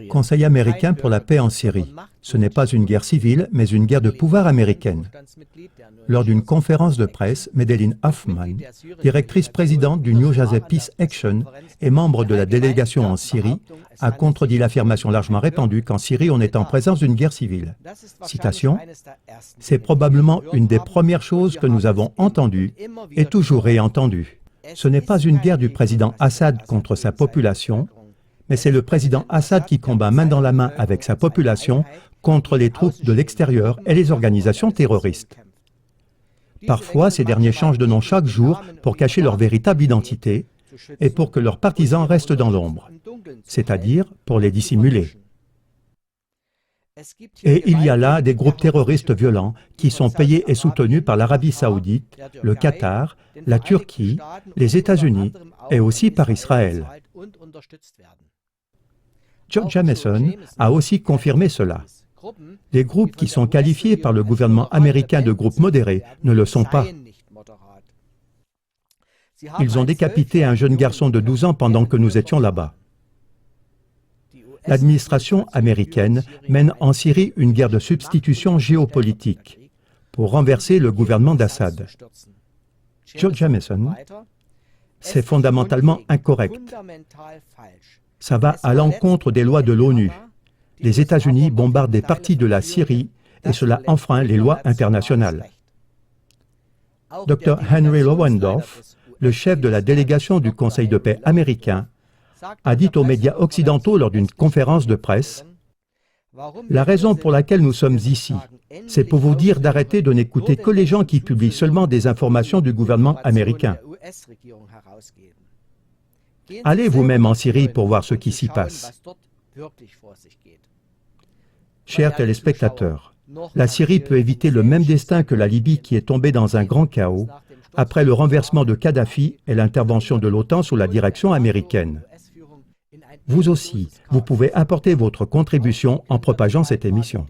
Conseil américain pour la paix en Syrie. Ce n'est pas une guerre civile, mais une guerre de pouvoir américaine. Lors d'une conférence de presse, Madeleine Hoffman, directrice présidente du New Jersey Peace Action et membre de la délégation en Syrie, a contredit l'affirmation largement répandue qu'en Syrie on est en présence d'une guerre civile. Citation, « C'est probablement une des premières choses que nous avons entendues et toujours réentendues. Ce n'est pas une guerre du président Assad contre sa population, mais c'est le président Assad qui combat main dans la main avec sa population contre les troupes de l'extérieur et les organisations terroristes. Parfois, ces derniers changent de nom chaque jour pour cacher leur véritable identité et pour que leurs partisans restent dans l'ombre, c'est-à-dire pour les dissimuler. Et il y a là des groupes terroristes violents qui sont payés et soutenus par l'Arabie saoudite, le Qatar, la Turquie, les États-Unis et aussi par Israël. George Jameson a aussi confirmé cela. Les groupes qui sont qualifiés par le gouvernement américain de groupes modérés ne le sont pas. Ils ont décapité un jeune garçon de 12 ans pendant que nous étions là-bas. L'administration américaine mène en Syrie une guerre de substitution géopolitique pour renverser le gouvernement d'Assad. George Jameson, c'est fondamentalement incorrect. Ça va à l'encontre des lois de l'ONU. Les États-Unis bombardent des parties de la Syrie et cela enfreint les lois internationales. Dr. Henry Lowendorf, le chef de la délégation du Conseil de paix américain, a dit aux médias occidentaux lors d'une conférence de presse « La raison pour laquelle nous sommes ici, c'est pour vous dire d'arrêter de n'écouter que les gens qui publient seulement des informations du gouvernement américain. Allez vous-même en Syrie pour voir ce qui s'y passe. » Chers téléspectateurs, la Syrie peut éviter le même destin que la Libye qui est tombée dans un grand chaos après le renversement de Kadhafi et l'intervention de l'OTAN sous la direction américaine. Vous aussi, vous pouvez apporter votre contribution en propageant cette émission.